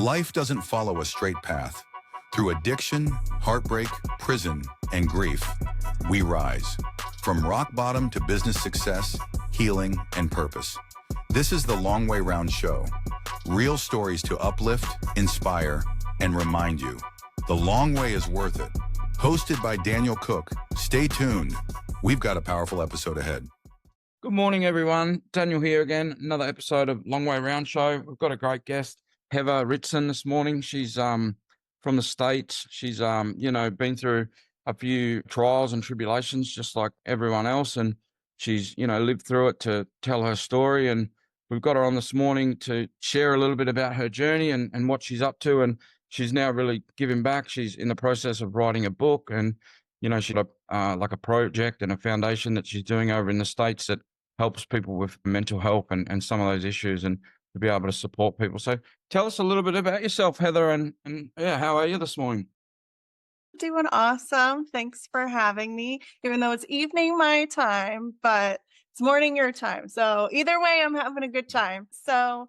Life doesn't follow a straight path. Through addiction, heartbreak, prison, and grief, we rise. From rock bottom to business success, healing, and purpose. This is the Long Way Round Show. Real stories to uplift, inspire, and remind you. The long way is worth it. Hosted by Daniel Cook. Stay tuned. We've got a powerful episode ahead. Good morning, everyone. Daniel here again. Another episode of Long Way Round Show. We've got a great guest, Heather Ritson, this morning. She's from the States. She's been through a few trials and tribulations, just like everyone else, and she's lived through it to tell her story. And we've got her on this morning to share a little bit about her journey and what she's up to. And she's now really giving back. She's in the process of writing a book, and she's got like a project and a foundation that she's doing over in the States that helps people with mental health and some of those issues, and to be able to support people. So tell us a little bit about yourself, Heather, and how are you this morning? Doing awesome. Thanks for having me, even though it's evening my time, but it's morning your time. So either way, I'm having a good time. So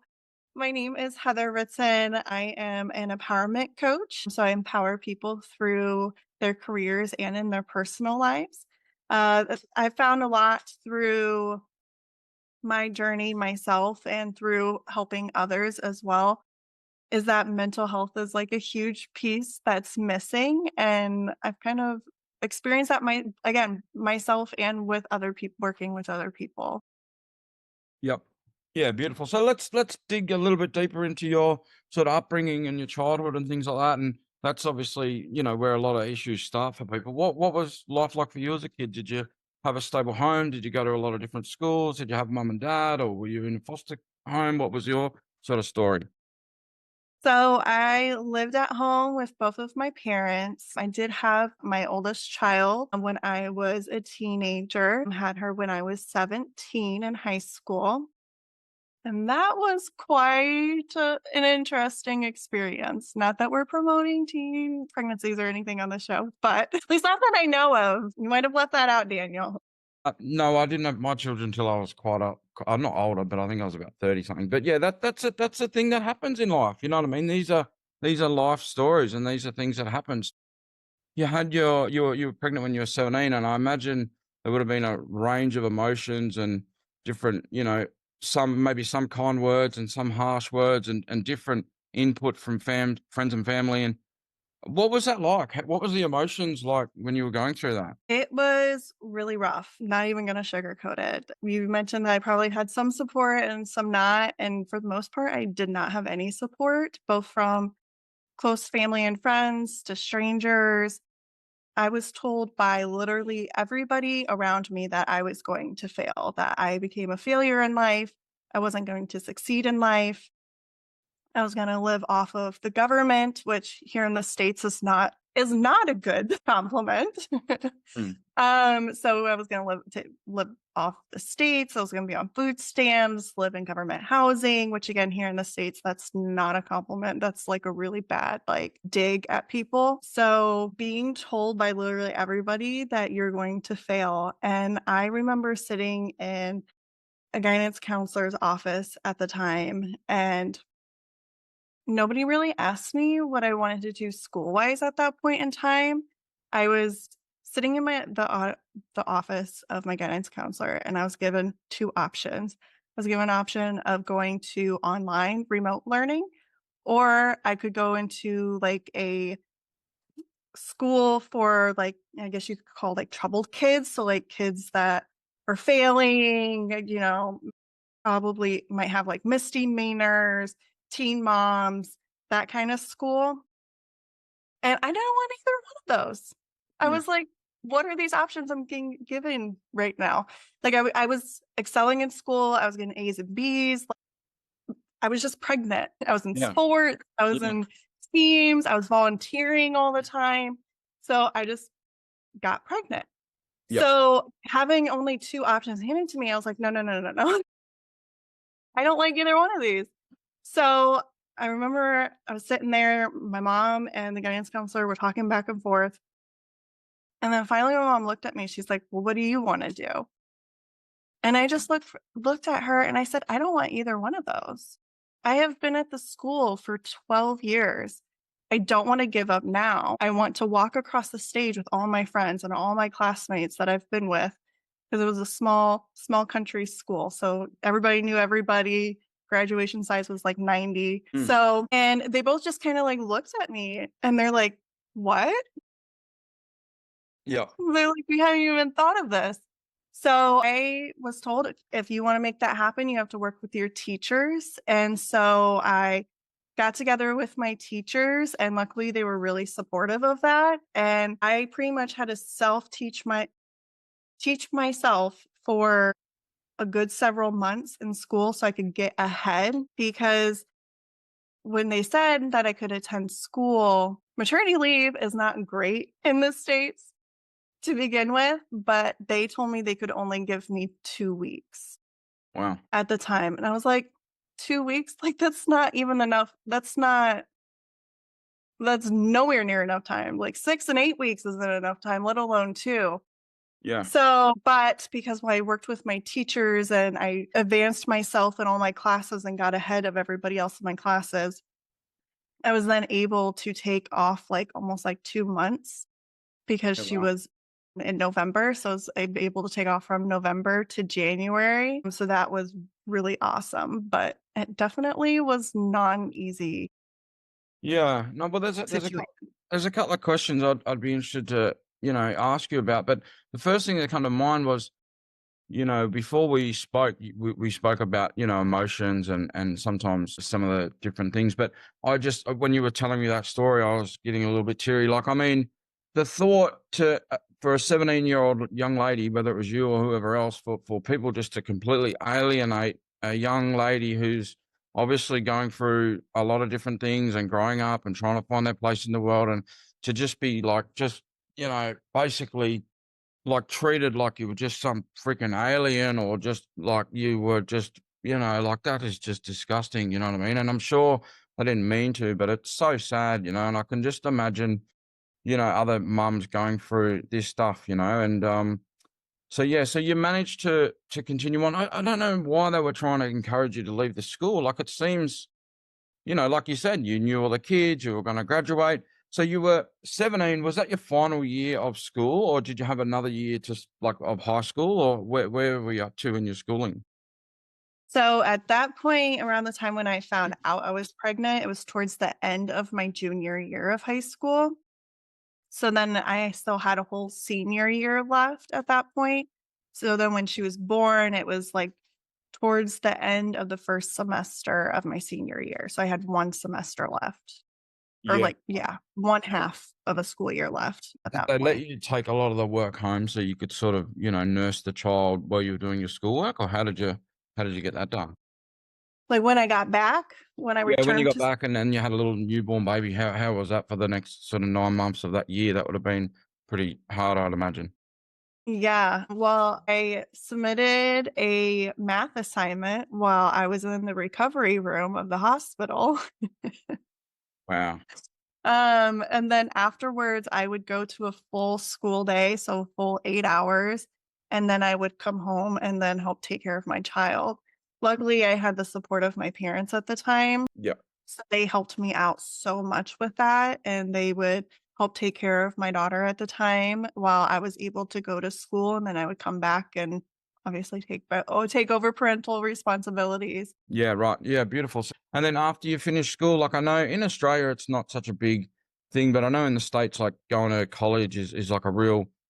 my name is Heather Ritson. I am an empowerment coach. So I empower people through their careers and in their personal lives. I found a lot through my journey myself and through helping others as well, is that mental health is like a huge piece that's missing. And I've kind of experienced that myself and with other people, working with other people. Yep. Yeah, beautiful. So let's dig a little bit deeper into your sort of upbringing and your childhood and things like that. And that's obviously, where a lot of issues start for people. What was life like for you as a kid? Did you have a stable home? Did you go to a lot of different schools? Did you have mum and dad, or were you in a foster home? What was your sort of story? So I lived at home with both of my parents. I did have my oldest child when I was a teenager. I had her when I was 17 in high school. And that was quite an interesting experience. Not that we're promoting teen pregnancies or anything on the show, but at least not that I know of. You might have left that out, Daniel. No, I didn't have my children until I was quite I'm not older, but I think I was about 30 something. But yeah, that's a thing that happens in life. You know what I mean? These are life stories, and these are things that happens. You had you were pregnant when you were 17, and I imagine there would have been a range of emotions and different, maybe some kind words and some harsh words and different input from friends and family. And what was that like? What was the emotions like when you were going through that? It was really rough. Not even going to sugarcoat it. You mentioned that I probably had some support and some not. And for the most part, I did not have any support, both from close family and friends to strangers. I was told by literally everybody around me that I was going to fail, that I became a failure in life. I wasn't going to succeed in life. I was going to live off of the government, which here in the States is not a good compliment. So I was going to live off the States. I was going to be on food stamps, live in government housing, which again, here in the States, that's not a compliment. That's like a really bad dig at people. So being told by literally everybody that you're going to fail. And I remember sitting in a guidance counselor's office at the time, and nobody really asked me what I wanted to do school-wise at that point in time. I was sitting in the office of my guidance counselor, and I was given two options. I was given an option of going to online remote learning, or I could go into a school for I guess you could call troubled kids. So kids that are failing, probably might have misdemeanors, teen moms, that kind of school. And I didn't want either one of those. I was like, what are these options I'm being given right now? I was excelling in school. I was getting A's and B's. I was just pregnant. I was in sports. I was in teams. I was volunteering all the time. So I just got pregnant. Yep. So having only two options handed to me, I was like, no. I don't like either one of these. So I remember I was sitting there, my mom and the guidance counselor were talking back and forth. And then finally my mom looked at me. She's like, well, what do you want to do? And I just looked at her and I said, I don't want either one of those. I have been at the school for 12 years. I don't want to give up now. I want to walk across the stage with all my friends and all my classmates that I've been with because it was a small country school. So everybody knew everybody. Graduation size was like 90. Mm. So, and they both just kind of like looked at me and they're like, what? Yeah. They're like, we haven't even thought of this. So I was told if you want to make that happen, you have to work with your teachers. And so I got together with my teachers, and luckily they were really supportive of that. And I pretty much had to teach myself for a good several months in school so I could get ahead, because when they said that I could attend school, maternity leave is not great in the States to begin with, but they told me they could only give me 2 weeks Wow. at the time. And I was like, 2 weeks? Like, that's not even enough. That's nowhere near enough time. Like 6 and 8 weeks isn't enough time, let alone 2. Yeah. So, but because I worked with my teachers and I advanced myself in all my classes and got ahead of everybody else in my classes, I was then able to take off like almost like 2 months because Oh, she wow. was in November. So I was able to take off from November to January. So that was really awesome, but it definitely was not an easy Yeah. No, but situation. there's a couple of questions I'd be interested to, ask you about. But the first thing that come to mind was, before we spoke, we spoke about, emotions and sometimes some of the different things. But when you were telling me that story, I was getting a little bit teary. Like, I mean, the thought for a 17-year-old young lady, whether it was you or whoever else, for people just to completely alienate a young lady who's obviously going through a lot of different things and growing up and trying to find their place in the world, and to just be like, basically like treated like you were just some freaking alien, or just like you were just, like, that is just disgusting. You know what I mean? And I'm sure I didn't mean to, but it's so sad, and I can just imagine, other mums going through this stuff, and, so yeah, so you managed to continue on. I don't know why they were trying to encourage you to leave the school. Like, it seems, like you said, you knew all the kids, you were going to graduate. So you were 17. Was that your final year of school, or did you have another year like of high school, or where were you up to in your schooling? So at that point, around the time when I found out I was pregnant, it was towards the end of my junior year of high school. So then I still had a whole senior year left at that point. So then when she was born, it was like towards the end of the first semester of my senior year. So I had 1 semester left, or Yeah. like, yeah, 1/2 of a school year left at Did that they let point. you take a lot of the work home so you could sort of, nurse the child while you were doing your schoolwork, or how did you get that done? Like when I got back, when I Yeah, when you returned got to, back and then you had a little newborn baby, how was that for the next sort of 9 months of that year? That would have been pretty hard, I'd imagine. yeah, well, I submitted a math assignment while I was in the recovery room of the hospital. Wow. And then afterwards, I would go to a full school day, so full 8 hours, and then I would come home and then help take care of my child. Luckily, I had the support of my parents at the time, Yeah. so they helped me out so much with that, and they would help take care of my daughter at the time while I was able to go to school, and then I would come back and obviously take over parental responsibilities. Yeah, right. Yeah, beautiful. And then after you finish school, like, I know in Australia it's not such a big thing, but I know in the States, like, going to college is like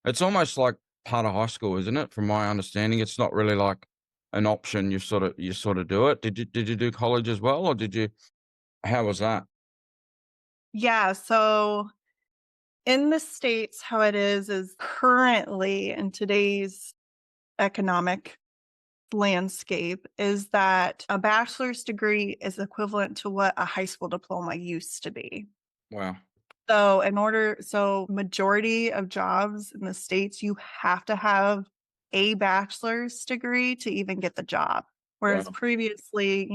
it's almost like part of high school, isn't it? From my understanding, it's not really like an option. You sort of do it. Did you do college as well, or how was that? Yeah, so in the States, how it is currently in today's economic landscape is that a bachelor's degree is equivalent to what a high school diploma used to be. Wow. So majority of jobs in the States, you have to have a bachelor's degree to even get the job. Whereas Wow. previously,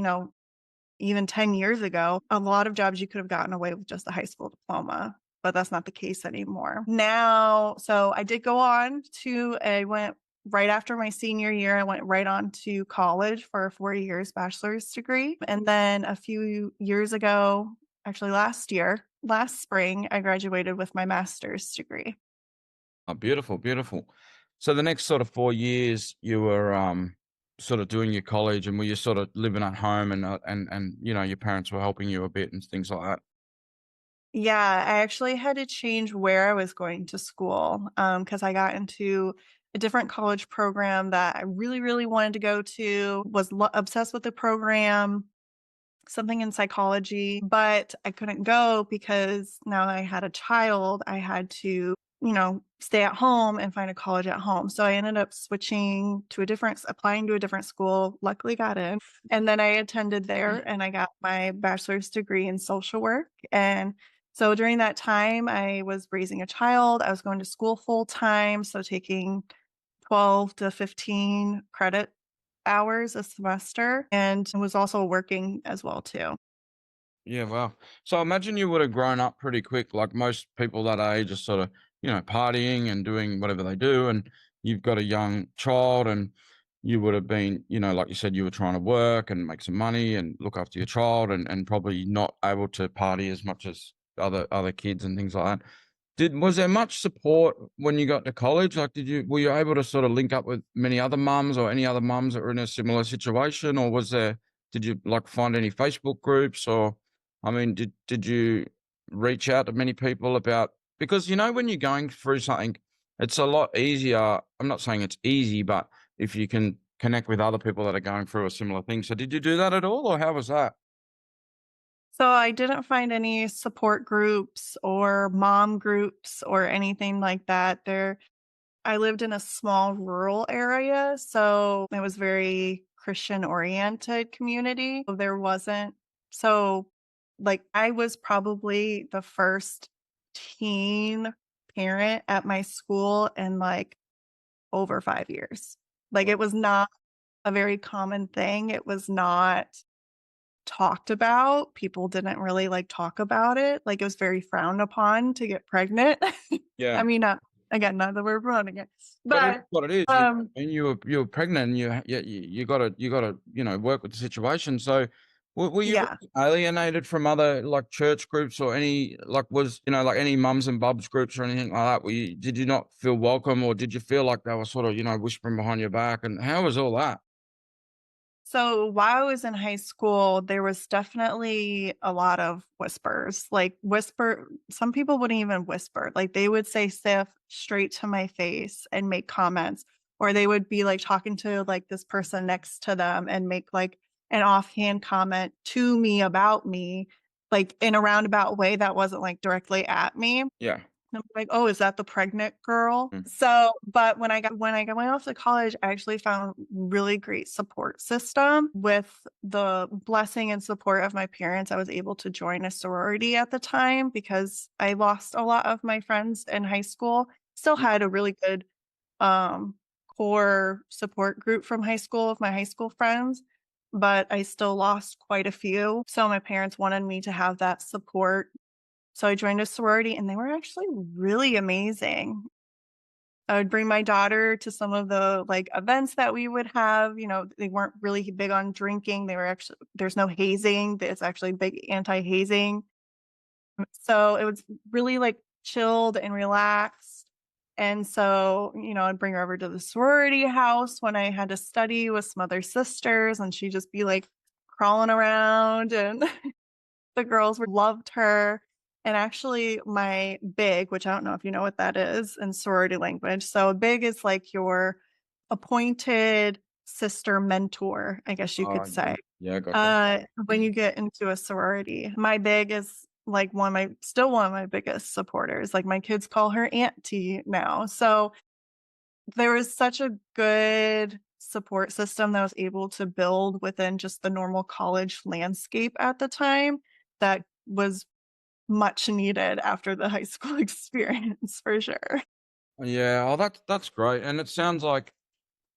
even 10 years ago, a lot of jobs you could have gotten away with just a high school diploma, but that's not the case anymore. Now, so I did go on I went right after my senior year, I went right on to college for a 4 years bachelor's degree. And then a few years ago, actually last spring, I graduated with my master's degree. Oh, beautiful, beautiful. So the next sort of 4 years, you were sort of doing your college, and were you sort of living at home, and you know your parents were helping you a bit and things like that. Yeah, I actually had to change where I was going to school because I got into a different college program that I really, really wanted to go to, was obsessed with the program, something in psychology, but I couldn't go because now that I had a child, I had to, stay at home and find a college at home. So I ended up applying to a different school, luckily got in. And then I attended there and I got my bachelor's degree in social work. And so during that time, I was raising a child. I was going to school full time. So taking 12 to 15 credit hours a semester and was also working as well too. Yeah, wow. So I imagine you would have grown up pretty quick, like most people that age are sort of, partying and doing whatever they do. And you've got a young child, and you would have been, like you said, you were trying to work and make some money and look after your child, and probably not able to party as much as other kids and things like that. Was there much support when you got to college? Like, were you able to sort of link up with many other mums or any other mums that were in a similar situation, or did you like find any Facebook groups, or, I mean, did you reach out to many people about, because, when you're going through something, it's a lot easier. I'm not saying it's easy, but if you can connect with other people that are going through a similar thing. So did you do that at all, or how was that? So I didn't find any support groups or mom groups or anything like that. I lived in a small rural area, so it was very Christian oriented community. There wasn't so like I was probably the first teen parent at my school in like over 5 years. Like it was not a very common thing. It was not talked about. People didn't really like talk about it. Like it was very frowned upon to get pregnant. I Yeah. mean, again, not that we're promoting it, But it is but what it is, um, and you were pregnant, and you gotta, work with the situation. So, were you yeah. alienated from other, like, church groups, or any, like, like, any mums and bubs groups or anything like that? Did you not feel welcome, or did you feel like they were sort of, whispering behind your back, and how was all that? So while I was in high school, there was definitely a lot of whispers. Some people wouldn't even whisper. Like they would say stuff straight to my face and make comments, or they would be like talking to like this person next to them and make like an offhand comment to me about me, like in a roundabout way that wasn't like directly at me. Yeah. I'm like, "Oh, is that the pregnant girl?" Mm. So, but when I went off to college, I actually found really great support system. With the blessing and support of my parents, I was able to join a sorority at the time because I lost a lot of my friends in high school. Still had a really good um core support group from high school of my high school friends, but I still lost quite a few. So my parents wanted me to have that support, so I joined a sorority and they were actually really amazing. I would bring my daughter to some of the like events that we would have. They weren't really big on drinking. There's no hazing. It's actually big anti-hazing. So it was really like chilled and relaxed. And so, I'd bring her over to the sorority house when I had to study with some other sisters, and she'd just be like crawling around, and the girls loved her. And actually, my big, which I don't know if you know what that is in sorority language. So, a big is like your appointed sister mentor, I guess you Oh, could yeah. say. Yeah, gotcha. When you get into a sorority, my big is like still one of my biggest supporters. Like my kids call her Auntie now. So, there was such a good support system that I was able to build within just the normal college landscape at the time that was much needed after the high school experience for sure. Yeah, oh, that's great, and it sounds like,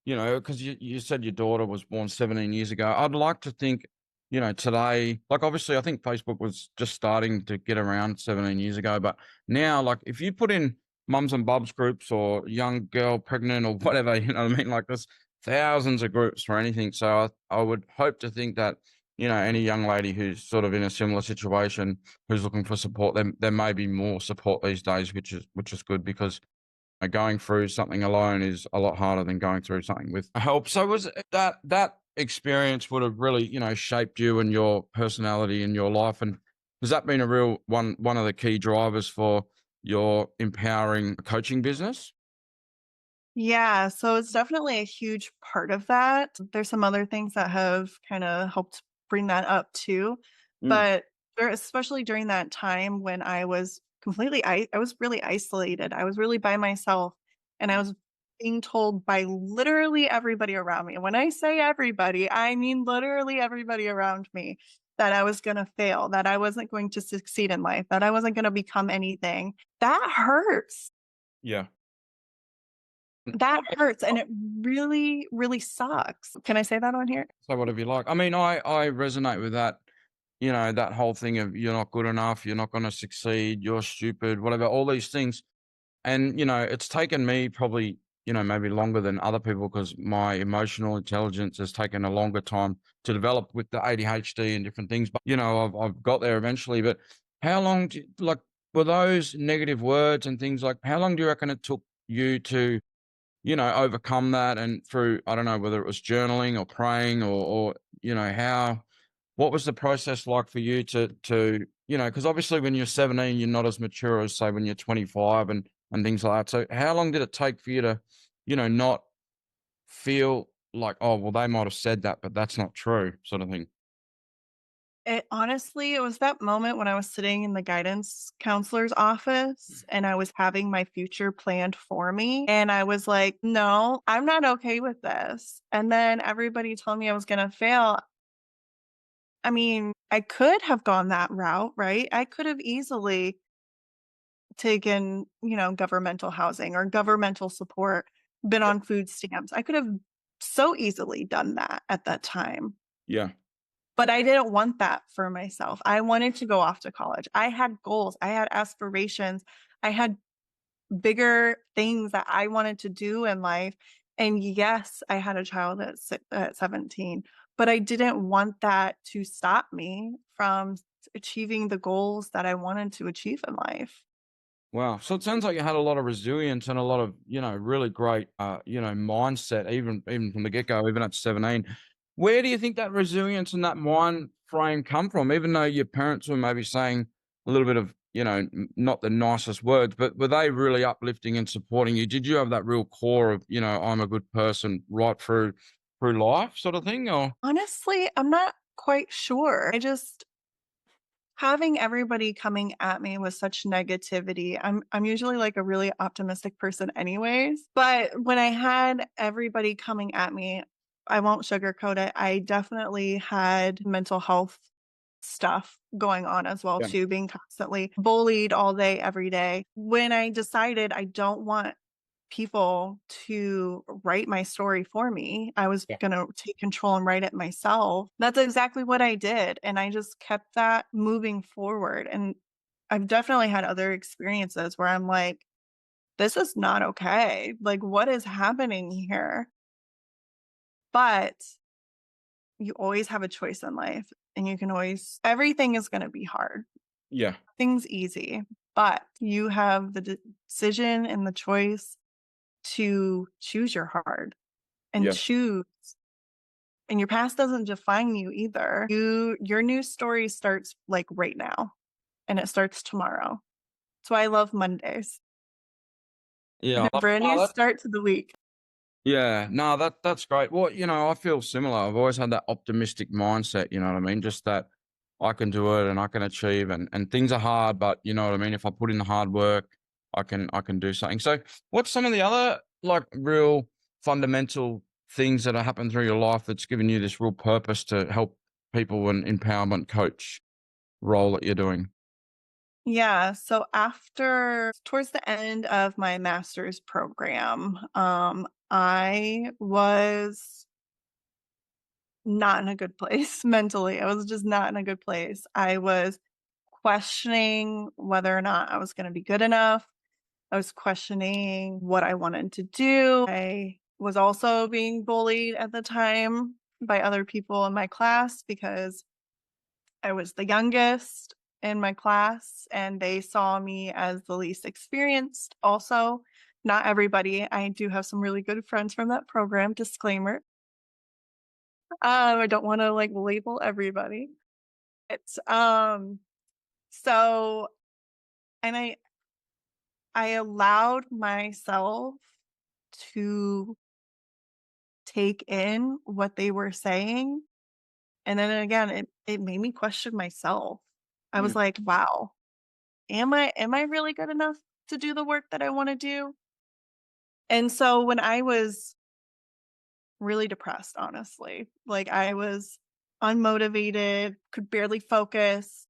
because you said your daughter was born 17 years ago. I'd like to think, today, like, obviously, I think Facebook was just starting to get around 17 years ago, but now, like, if you put in, mums and bubs groups or young girl pregnant or whatever, you know what I mean? Like there's thousands of groups for anything. So I would hope to think that, any young lady who's sort of in a similar situation who's looking for support, there may be more support these days, which is good because going through something alone is a lot harder than going through something with help. So was it that experience would have really, shaped you and your personality and your life? And has that been a real one of the key drivers for your empowering coaching business? Yeah, so it's definitely a huge part of that. There's some other things that have kind of helped bring that up too. Mm, But especially during that time when I was I was really isolated. I was really by myself and I was being told by literally everybody around me. And when I say everybody, I mean literally everybody around me that I was going to fail, that I wasn't going to succeed in life, that I wasn't going to become anything. That hurts. yeah. That hurts, and it really, really sucks. Can I say that on here? So whatever you like. I mean, I resonate with that. That whole thing of you're not good enough, you're not going to succeed, you're stupid, whatever. All these things. And, it's taken me probably, maybe longer than other people because my emotional intelligence has taken a longer time to develop with the ADHD and different things. But, I've got there eventually. But how long were those negative words and things like, how long do you reckon it took you to, overcome that and through, I don't know, whether it was journaling or praying or what was the process like for you because obviously when you're 17, you're not as mature as say when you're 25 and things like that. So how long did it take for you to, not feel like, oh, well, they might have said that, but that's not true sort of thing? It was that moment when I was sitting in the guidance counselor's office and I was having my future planned for me. And I was like, no, I'm not okay with this. And then everybody told me I was going to fail. I mean, I could have gone that route, right? I could have easily taken, governmental housing or governmental support, been Yeah. on food stamps. I could have so easily done that at that time. Yeah. But I didn't want that for myself. I wanted to go off to college. I had goals, I had aspirations, I had bigger things that I wanted to do in life. And yes, I had a child at 17, but I didn't want that to stop me from achieving the goals that I wanted to achieve in life. Wow. So it sounds like you had a lot of resilience and a lot of, really great, mindset, even from the get go, even at 17. Where do you think that resilience and that mind frame come from? Even though your parents were maybe saying a little bit of, not the nicest words, but were they really uplifting and supporting you? Did you have that real core of, I'm a good person right through life sort of thing? Or Honestly, I'm not quite sure. I just having everybody coming at me with such negativity. I'm usually like a really optimistic person anyways, but when I had everybody coming at me, I won't sugarcoat it. I definitely had mental health stuff going on as well yeah, too, being constantly bullied all day every day. When I decided I don't want people to write my story for me. I was yeah, going to take control and write it myself. That's exactly what I did. And I just kept that moving forward. And I've definitely had other experiences where I'm like, this is not okay. Like, what is happening here? But you always have a choice in life. And you can always, everything is going to be hard. yeah, Things easy, but you have the decision and the choice to choose your hard and yeah, choose. And your past doesn't define you either. Your new story starts like right now and it starts tomorrow. So I love Mondays. yeah. Brand new Oh, start to the week. yeah, no, that's great. Well, I feel similar. I've always had that optimistic mindset, you know what I mean? Just that I can do it and I can achieve and things are hard, but you know what I mean? If I put in the hard work, I can do something. So what's some of the other like real fundamental things that have happened through your life that's given you this real purpose to help people and empowerment coach role that you're doing? Yeah. So after towards the end of my master's program, I was not in a good place mentally. I was just not in a good place. I was questioning whether or not I was going to be good enough. I was questioning what I wanted to do. I was also being bullied at the time by other people in my class because I was the youngest in my class and they saw me as the least experienced. Also, not everybody. I do have some really good friends from that program, disclaimer. I don't want to like label everybody. It's so and I allowed myself to take in what they were saying. And then again, it made me question myself. I Mm, was like, wow, am I really good enough to do the work that I want to do? And so when I was really depressed, honestly, like I was unmotivated, could barely focus,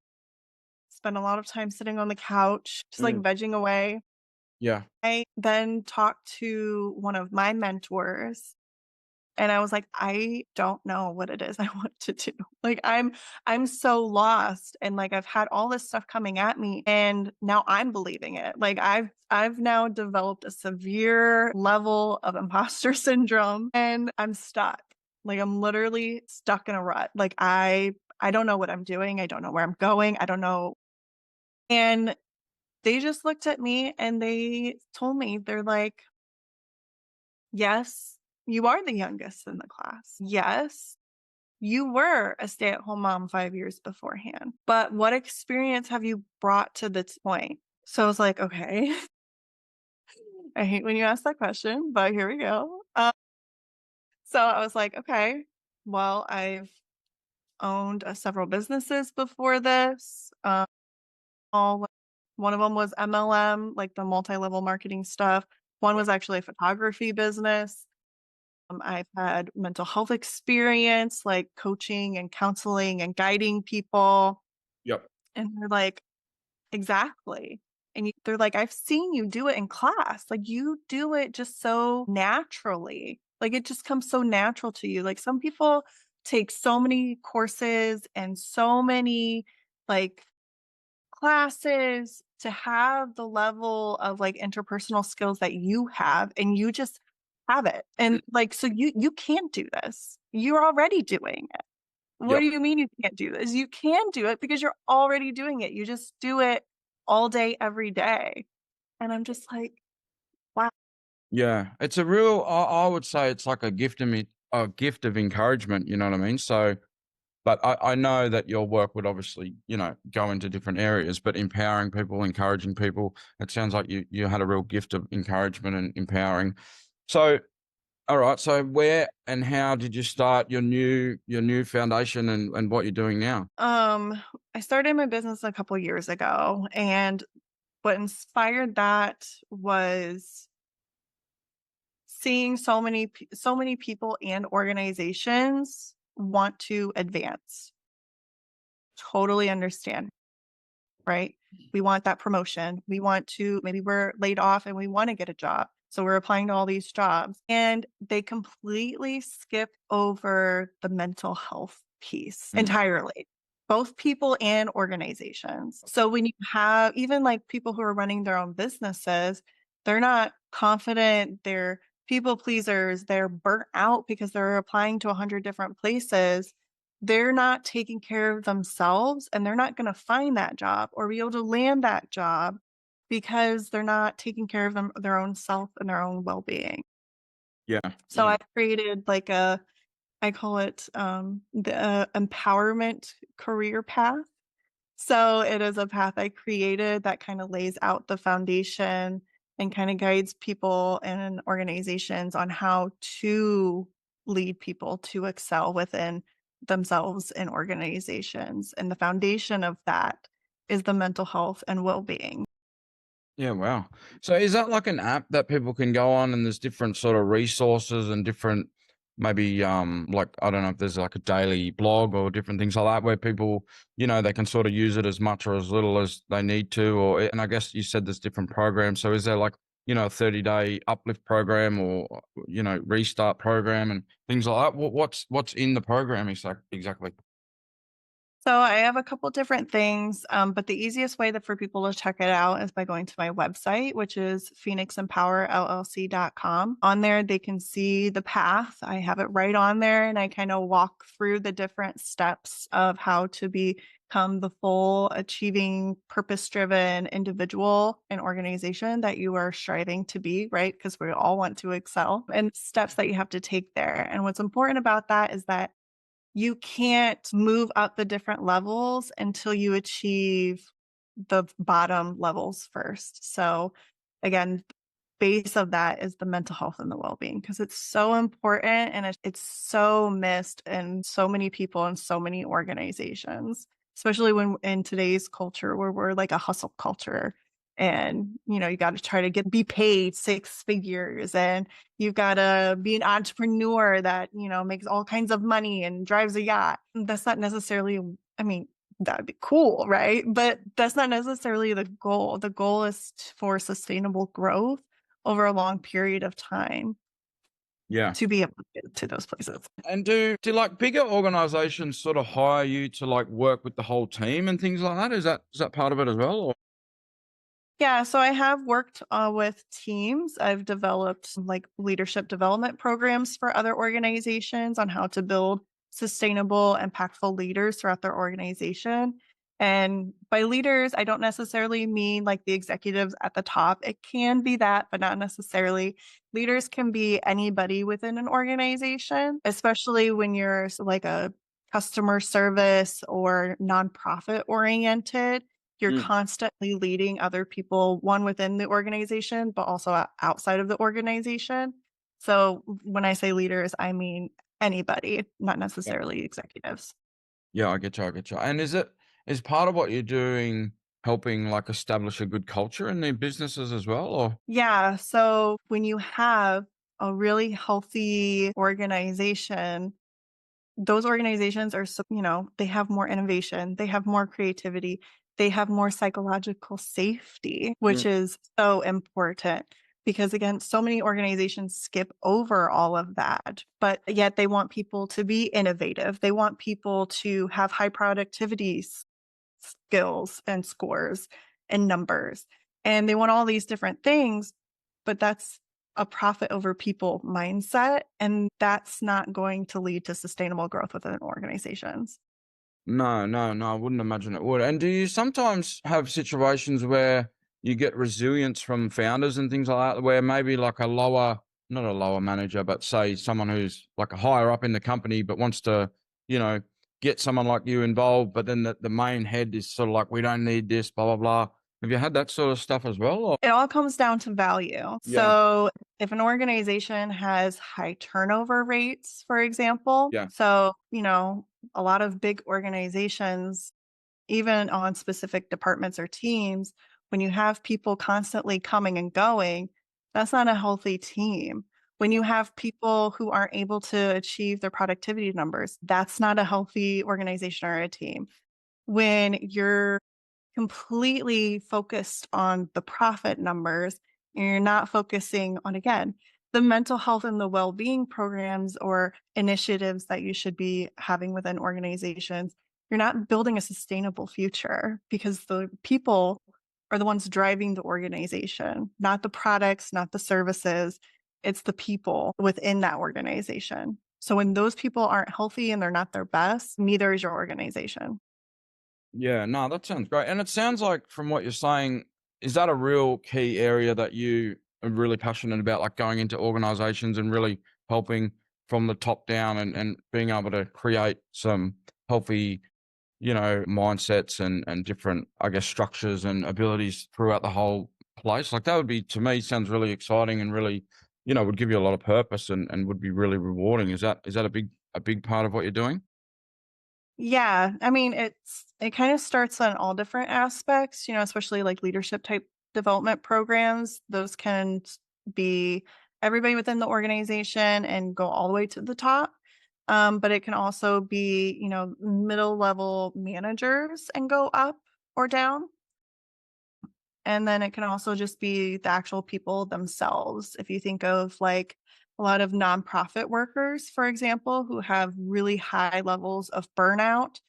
spent a lot of time sitting on the couch, just like mm, vegging away. yeah. I then talked to one of my mentors and I was like, I don't know what it is I want to do. Like I'm so lost and like I've had all this stuff coming at me and now I'm believing it. Like I've now developed a severe level of imposter syndrome and I'm stuck. Like I'm literally stuck in a rut. Like I don't know what I'm doing. I don't know where I'm going. I don't know. And they just looked at me and they told me, they're like, yes, you are the youngest in the class. Yes, you were a stay at home mom 5 years beforehand. But what experience have you brought to this point? So I was like, okay, I hate when you ask that question, but here we go. So I was like, okay, well, I've owned several businesses before this. All one of them was MLM, like the multi-level marketing stuff. One was actually a photography business. I've had mental health experience, like coaching and counseling and guiding people. Yep. And they're like, exactly. And they're like, I've seen you do it in class. Like you do it just so naturally. Like it just comes so natural to you. Like some people take so many courses and so many like classes to have the level of like interpersonal skills that you have and you just have it. And like so you can't do this. You're already doing it. What Yep. do you mean you can't do this? You can do it because you're already doing it. You just do it all day every day. And I'm just like, wow. Yeah. It's a real, I would say it's like a gift of me, a gift of encouragement. You know what I mean? So, but I know that your work would obviously, go into different areas, but empowering people, encouraging people, it sounds like you had a real gift of encouragement and empowering. So, all right. So where and how did you start your new foundation and what you're doing now? I started my business a couple years ago and what inspired that was seeing so many people and organizations want to advance. Totally understand, right? We want that promotion. We want to, maybe we're laid off and we want to get a job. So we're applying to all these jobs and they completely skip over the mental health piece Mm, entirely, both people and organizations. So when you have even like people who are running their own businesses, they're not confident, they're people pleasers, they're burnt out because they're applying to 100 different places. They're not taking care of themselves and they're not going to find that job or be able to land that job because they're not taking care of their own self and their own well-being. yeah. So Yeah. I've created like I call it the empowerment career path. So it is a path I created that kind of lays out the foundation and kind of guides people and organizations on how to lead people to excel within themselves and organizations. And the foundation of that is the mental health and well-being. Yeah, wow. So is that like an app that people can go on and there's different sort of resources and different maybe like I don't know if there's like a daily blog or different things like that where people, they can sort of use it as much or as little as they need to or and I guess you said there's different programs. So is there like, a 30-day uplift program or restart program and things like that? What's in the program exactly? So I have a couple different things, but the easiest way that for people to check it out is by going to my website, which is phoenixempowerllc.com. On there, they can see the path. I have it right on there, and I kind of walk through the different steps of how to become the full achieving purpose-driven individual and organization that you are striving to be, right? Because we all want to excel, and steps that you have to take there. And what's important about that is that you can't move up the different levels until you achieve the bottom levels first. So again, base of that is the mental health and the well-being because it's so important and it's so missed in so many people and so many organizations, especially when in today's culture where we're like a hustle culture. And you got to try to be paid six figures, and you've got to be an entrepreneur that makes all kinds of money and drives a yacht. That's not necessarily, I mean, that'd be cool, right? But that's not necessarily the goal. The goal is for sustainable growth over a long period of time Yeah. to be able to get to those places. And do like bigger organizations sort of hire you to like work with the whole team and things like that? Is that part of it as well? Or? Yeah, so I have worked with teams. I've developed some, like leadership development programs for other organizations on how to build sustainable, impactful leaders throughout their organization. And by leaders, I don't necessarily mean like the executives at the top. It can be that, but not necessarily. Leaders can be anybody within an organization, especially when you're like a customer service or nonprofit oriented. You're Mm. constantly leading other people, one within the organization, but also outside of the organization. So when I say leaders, I mean anybody, not Yeah. necessarily executives. Yeah, I get you. I get you. And is part of what you're doing helping like establish a good culture in their businesses as well? Or Yeah. So when you have a really healthy organization, those organizations are, they have more innovation, they have more creativity, they have more psychological safety, Mm. which is so important because, again, so many organizations skip over all of that, but yet they want people to be innovative. They want people to have high productivity skills and scores and numbers. And they want all these different things, but that's a profit over people mindset. And that's not going to lead to sustainable growth within organizations. No, no, no, I wouldn't imagine it would. And do you sometimes have situations where you get resilience from founders and things like that, where maybe like not a lower manager, but say someone who's like a higher up in the company, but wants to, you know, get someone like you involved, but then the main head is sort of like, we don't need this, blah, blah, blah. Have you had that sort of stuff as well? Or? It all comes down to value. Yeah, So if an organization has high turnover rates, for example, yeah, so, a lot of big organizations, even on specific departments or teams, when you have people constantly coming and going, that's not a healthy team. When you have people who aren't able to achieve their productivity numbers, that's not a healthy organization or a team. When you're completely focused on the profit numbers and you're not focusing on, again, the mental health and the well-being programs or initiatives that you should be having within organizations, you're not building a sustainable future because the people are the ones driving the organization, not the products, not the services. It's the people within that organization. So when those people aren't healthy and they're not their best, neither is your organization. yeah. No, that sounds great. And it sounds like from what you're saying, is that a real key area that you are really passionate about, like going into organizations and really helping from the top down and being able to create some healthy, mindsets and different, I guess, structures and abilities throughout the whole place? Like that would be, to me, sounds really exciting and really, would give you a lot of purpose and would be really rewarding. Is that a big part of what you're doing? Yeah, I mean, it kind of starts on all different aspects, especially like leadership type development programs. Those can be everybody within the organization and go all the way to the top. But it can also be, middle level managers and go up or down. And then it can also just be the actual people themselves. If you think of like a lot of nonprofit workers, for example, who have really high levels of burnout,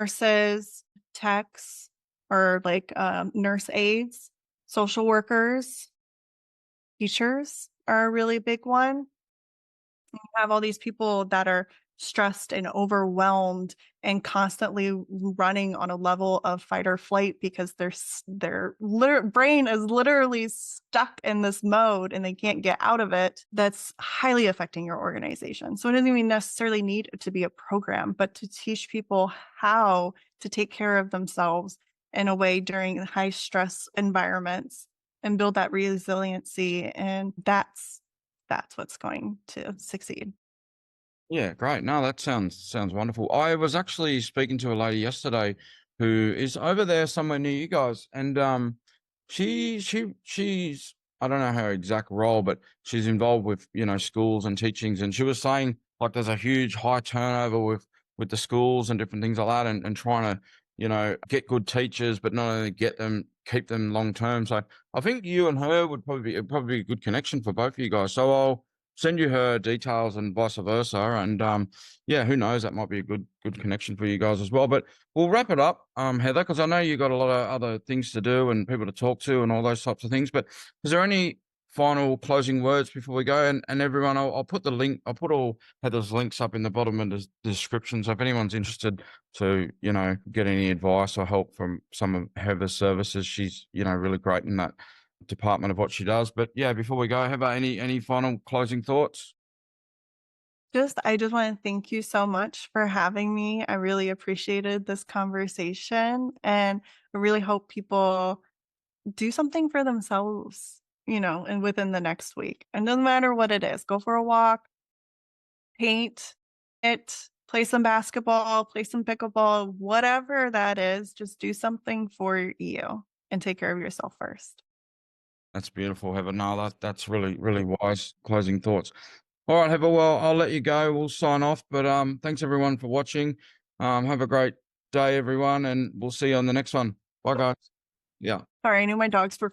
nurses, techs, or like nurse aides, social workers, teachers are a really big one. You have all these people that are stressed and overwhelmed and constantly running on a level of fight or flight because their brain is literally stuck in this mode and they can't get out of it. That's highly affecting your organization. So it doesn't even necessarily need to be a program, but to teach people how to take care of themselves in a way during high stress environments and build that resiliency. And that's what's going to succeed. Yeah, great. No, that sounds wonderful. I was actually speaking to a lady yesterday who is over there somewhere near you guys, and she's I don't know her exact role, but she's involved with schools and teachings, and she was saying like there's a huge high turnover with the schools and different things like that, and trying to get good teachers, but not only keep them long term. So I think you and her would probably be a good connection for both of you guys. So I'll send you her details and vice versa. And yeah, who knows? That might be a good connection for you guys as well. But we'll wrap it up, Heather, because I know you got a lot of other things to do and people to talk to and all those types of things. But is there any final closing words before we go? And everyone, I'll put the link. I'll put all Heather's links up in the bottom of the description. So if anyone's interested to get any advice or help from some of Heather's services, she's really great in that department of what she does. But yeah, before we go, Heather, any final closing thoughts? I just want to thank you so much for having me. I really appreciated this conversation, and I really hope people do something for themselves, and within the next week. And no matter what it is, go for a walk, paint it, play some basketball, play some pickleball, whatever that is, just do something for you and take care of yourself first. That's beautiful, Heather. No, that's really, really wise closing thoughts. All right, Heather, well, I'll let you go. We'll sign off. But thanks everyone for watching. Have a great day, everyone, and we'll see you on the next one. Bye, guys. Yeah. Sorry, I knew my dogs were